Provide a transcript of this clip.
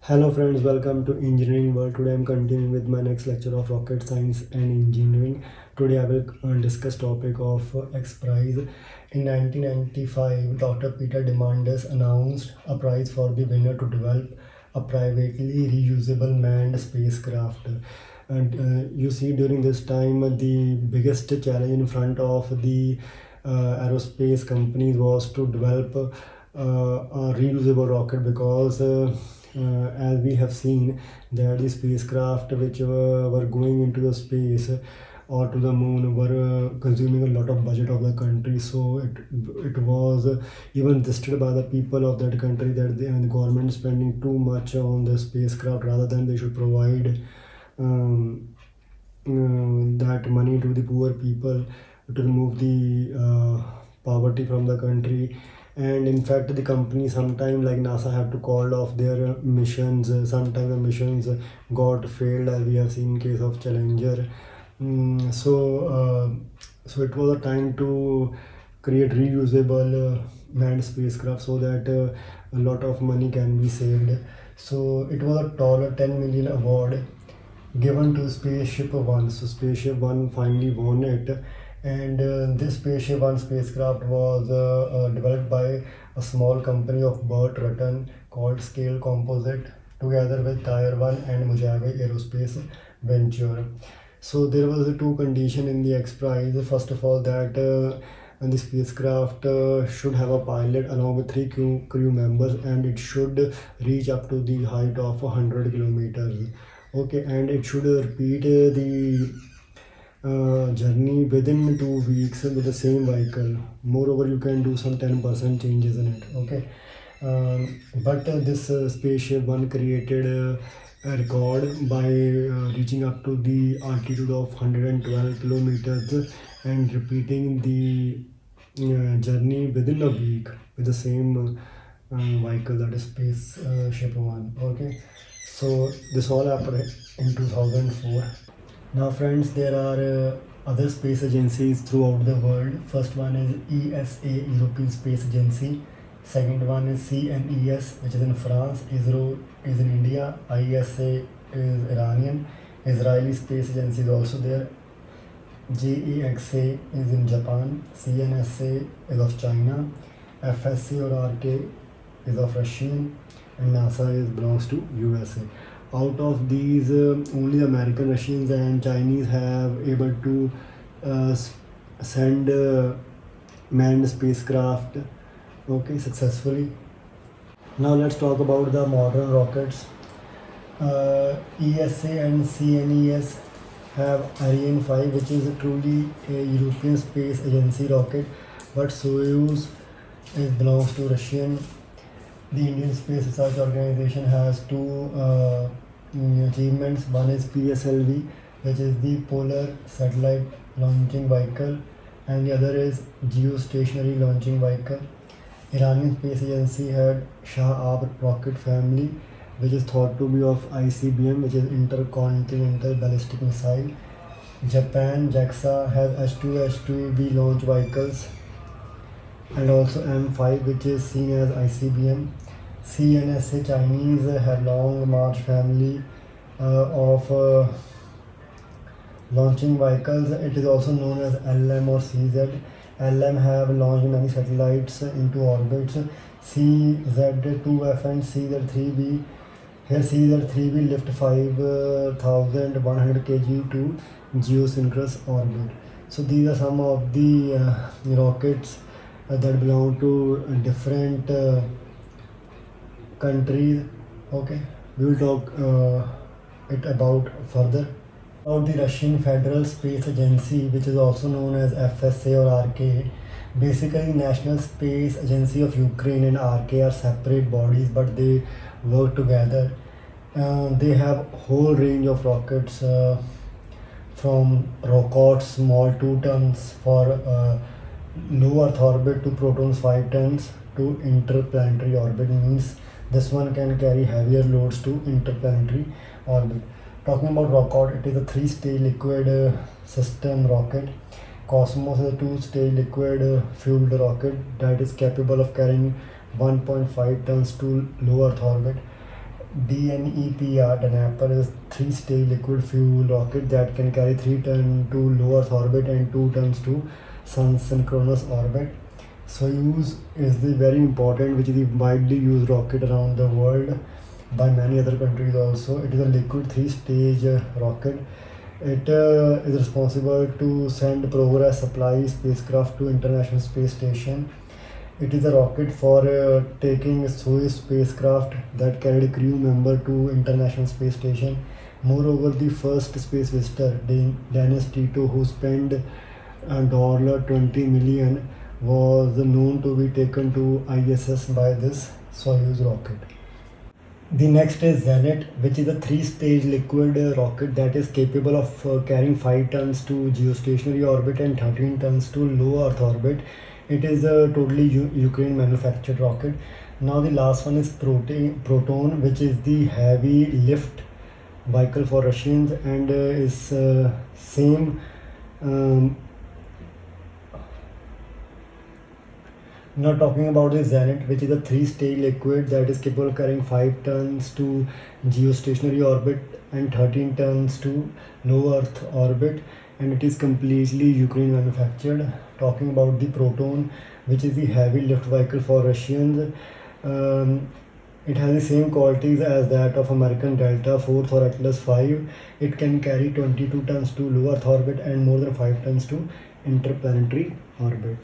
Hello friends, welcome to Engineering World. Today I'm continuing with my next lecture of rocket science and engineering. Today I will discuss topic of X Prize. In 1995, Dr. Peter Diamandis announced a prize for the winner to develop a privately reusable manned spacecraft. And you see, during this time, the biggest challenge in front of the aerospace companies was to develop a reusable rocket because as we have seen that the spacecraft which were going into the space or to the moon were consuming a lot of budget of the country, so it was even listed by the people of that country that the government spending too much on the spacecraft rather than they should provide that money to the poor people to remove the poverty from the country. And in fact the company sometime like NASA have to call off their missions. Sometimes the missions got failed, as we have seen in case of Challenger. So it was a time to create reusable manned spacecraft so that a lot of money can be saved. So it was a taller 10 million award given to Spaceship One. So Spaceship One finally won it, and this Spaceship One spacecraft was developed by a small company of Burt Rutan called Scale Composite, together with Tier One and Mojave Aerospace Venture. So there was a two condition in the X Prize. First of all, that the spacecraft should have a pilot along with three crew members, and it should reach up to the height of 100 kilometers. Okay, and it should repeat the journey within 2 weeks with the same vehicle. Moreover, you can do some 10% changes in it. Okay, but this Spaceship One created a record by reaching up to the altitude of 112 kilometers and repeating the journey within a week with the same vehicle, that is Spaceship One. Okay, so this all happened in 2004. Now friends, there are other space agencies throughout the world. First one is ESA, European Space Agency. Second one is CNES, which is in France. ISRO is in India. ISA is Iranian. Israeli Space Agency is also there. JAXA is in Japan. CNSA is of China. FSC or RK is of Russian, and NASA belongs to USA. Out of these, only American, Russians, and Chinese have able to send manned spacecraft, okay, successfully. Now let's talk about the modern rockets. ESA and CNES have Ariane 5, which is truly a European Space Agency rocket, but Soyuz belongs to Russian. The Indian Space Research Organization has two achievements. One is PSLV, which is the Polar Satellite Launching Vehicle, and the other is Geostationary Launching Vehicle. Iranian Space Agency had Shah Ab rocket family, which is thought to be of ICBM, which is Intercontinental Ballistic Missile. Japan JAXA has H2B launch vehicles, and also M5, which is seen as ICBM. CNSA Chinese have Long March family of launching vehicles. It is also known as LM or CZ. LM have launched many satellites into orbits. CZ2F and CZ3B. Here CZ3B lift 5,100 kg to geosynchronous orbit. So these are some of the rockets that belong to different countries. Okay, we will talk it about further. About the Russian Federal Space Agency, which is also known as FSA or RK. Basically, National Space Agency of Ukraine and RK are separate bodies, but they work together. They have whole range of rockets, from Rokot small 2 tons for low Earth orbit to Protons 5 tons to interplanetary orbit. Means this one can carry heavier loads to interplanetary orbit. Talking about Rokot, it is a 3-stage liquid system rocket. Cosmos is a 2-stage liquid fueled rocket that is capable of carrying 1.5 tons to low Earth orbit. DNEPR, Dnepr, is three-stage liquid fuel rocket that can carry 3 tons to low Earth orbit and 2 tons to Sun synchronous orbit. Soyuz is the very important, which is the widely used rocket around the world by many other countries also. It is a liquid three-stage rocket. It is responsible to send Progress supply spacecraft to International Space Station. It is a rocket for taking Soyuz spacecraft that carried a crew member to International Space Station. Moreover, the first space visitor, Dennis Tito, who spent $20 million, was known to be taken to ISS by this Soyuz rocket. The next is Zenit, which is a three-stage liquid rocket that is capable of carrying 5 tons to geostationary orbit and 13 tons to low Earth orbit. It is a totally Ukraine manufactured rocket. Now the last one is Proton, which is the heavy lift vehicle for Russians and is same. Now talking about the Zenit, which is a three-stage liquid that is capable of carrying 5 tons to geostationary orbit and 13 tons to low Earth orbit, and it is completely Ukraine manufactured. Talking about the Proton, which is the heavy lift vehicle for Russians, it has the same qualities as that of American Delta Force or Atlas V. It can carry 22 tons to low Earth orbit and more than 5 tons to interplanetary orbit.